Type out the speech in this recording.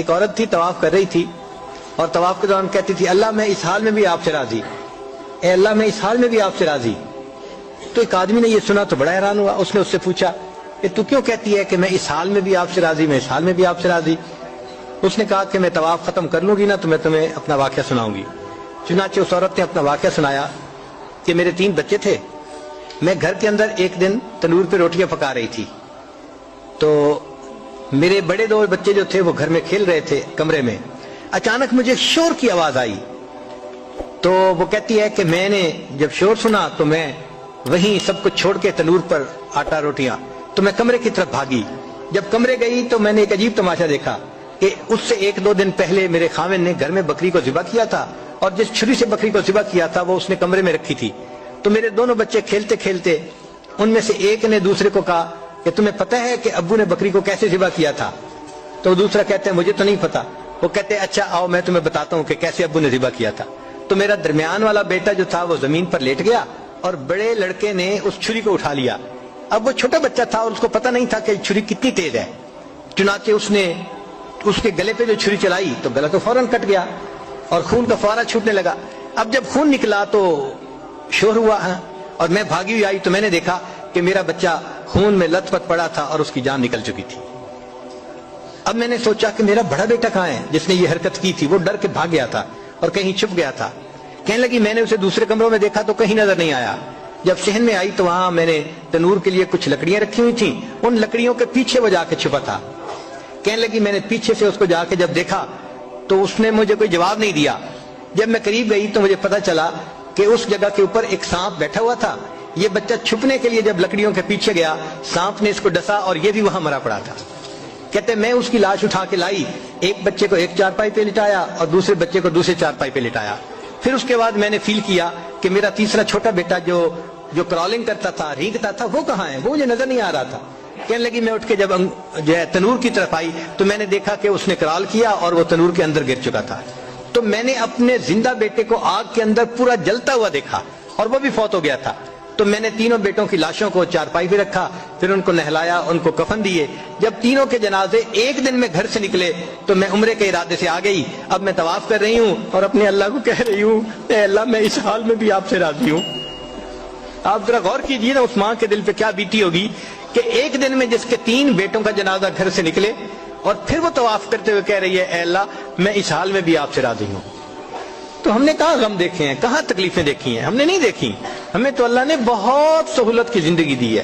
ایک عورت تھی طواف کر رہی تھی اور طواف کے دوران کہتی تھی اللہ میں اس حال میں بھی آپ سے راضی، اے اللہ میں اس حال میں بھی آپ سے راضی۔ تو ایک آدمی نے یہ سنا تو بڑا حیران ہوا، اس نے اس سے پوچھا کہ تو کیوں کہتی ہے کہ میں اس حال میں بھی آپ سے راضی، میں اس حال میں بھی آپ سے راضی؟ اس نے کہا کہ میں طواف ختم کر لوں گی نا تو میں تمہیں اپنا واقعہ سناؤں گی۔ چنانچہ اس عورت نے اپنا واقعہ سنایا کہ میرے 3 بچے تھے، میں گھر کے اندر ایک دن تنور پہ روٹیاں پکا رہی تھی، تو میرے بڑے 2 بچے جو تھے وہ گھر میں کھیل رہے تھے کمرے میں، اچانک مجھے شور کی آواز آئی، تو وہ کہتی ہے کہ میں نے جب شور سنا تو میں وہیں سب کچھ چھوڑ کے تنور پر آٹا روٹیاں تو میں کمرے کی طرف بھاگی۔ جب کمرے گئی تو میں نے ایک عجیب تماشا دیکھا کہ اس سے 1-2 دن پہلے میرے خاوند نے گھر میں بکری کو ذبح کیا تھا اور جس چھری سے بکری کو ذبح کیا تھا وہ اس نے کمرے میں رکھی تھی۔ تو میرے دونوں بچے کھیلتے کھیلتے ان میں سے ایک نے دوسرے کو کہا کہ تمہیں پتہ ہے کہ ابو نے بکری کو کیسے ذبح کیا تھا؟ تو دوسرا کہتے ہیں مجھے تو نہیں پتا۔ وہ کہتے ہیں اچھا آؤ میں تمہیں بتاتا ہوں کہ کیسے ابو نے ذبح کیا تھا۔ تو میرا درمیان والا بیٹا جو تھا وہ زمین پر لیٹ گیا اور بڑے لڑکے نے اس چھری کو اٹھا لیا۔ اب وہ چھوٹا بچہ تھا اور اس کو پتہ نہیں تھا کہ چھری کتنی تیز ہے، چنانچہ اس نے اس کے گلے پہ جو چھری چلائی تو گلا تو فوراً کٹ گیا اور خون کا فوارہ چھوٹنے لگا۔ اب جب خون نکلا تو شور ہوا اور میں بھاگی ہوئی آئی تو میں نے دیکھا کہ میرا بچہ خون میں لت پت پڑا تھا اور اس کی جان نکل چکی تھی۔ اب میں نے سوچا کہ میرا بڑا بیٹا کہاں ہے جس نے یہ حرکت کی تھی؟ وہ ڈر کے بھاگ گیا تھا اور کہیں چھپ گیا تھا۔ کہنے لگی میں نے اسے دوسرے کمروں میں دیکھا تو کہیں نظر نہیں آیا۔ جب صحن میں آئی تو وہاں میں نے تنور کے لیے کچھ لکڑیاں رکھی ہوئی تھیں، ان لکڑیوں کے پیچھے وہ جا کے چھپا تھا۔ کہنے لگی میں نے پیچھے سے اس کو جا کے جب دیکھا تو اس نے مجھے کوئی جواب نہیں دیا۔ جب میں قریب گئی تو مجھے پتا چلا کہ اس جگہ کے اوپر ایک سانپ بیٹھا ہوا تھا۔ یہ بچہ چھپنے کے لیے جب لکڑیوں کے پیچھے گیا سانپ نے اس کو ڈسا اور یہ بھی وہاں مرا پڑا تھا۔ کہتے میں اس کی لاش اٹھا کے لائی، ایک بچے کو ایک چارپائی پہ لٹایا اور دوسرے بچے کو دوسرے چارپائی پہ لٹایا۔ پھر اس کے بعد میں نے فیل کیا کہ میرا تیسرا چھوٹا بیٹا جو کرالنگ کرتا تھا، رینگتا تھا، وہ کہاں ہے؟ وہ مجھے نظر نہیں آ رہا تھا۔ کہنے لگی میں اٹھ کے جب جو ہے تنور کی طرف آئی تو میں نے دیکھا کہ اس نے کرال کیا اور وہ تنور کے اندر گر چکا تھا۔ تو میں نے اپنے زندہ بیٹے کو آگ کے اندر پورا جلتا ہوا دیکھا اور وہ بھی فوت ہو گیا تھا۔ تو میں نے تینوں بیٹوں کی لاشوں کو چارپائی پہ رکھا، پھر ان کو نہلایا، ان کو کفن دیے۔ جب تینوں کے جنازے ایک دن میں گھر سے نکلے تو میں عمرے کے ارادے سے آ گئی۔ اب میں طواف کر رہی ہوں اور اپنے اللہ کو کہہ رہی ہوں اے اللہ میں اس حال میں بھی آپ سے راضی ہوں۔ آپ ذرا غور کیجئے نا اس ماں کے دل پہ کیا بیتی ہوگی کہ ایک دن میں جس کے 3 بیٹوں کا جنازہ گھر سے نکلے اور پھر وہ طواف کرتے ہوئے کہہ رہی ہے اے اللہ میں اس حال میں بھی آپ سے راضی ہوں۔ تو ہم نے کہاں غم دیکھے ہیں، کہاں تکلیفیں دیکھی ہیں؟ ہم نے نہیں دیکھی۔ ہمیں تو اللہ نے بہت سہولت کی زندگی دی ہے۔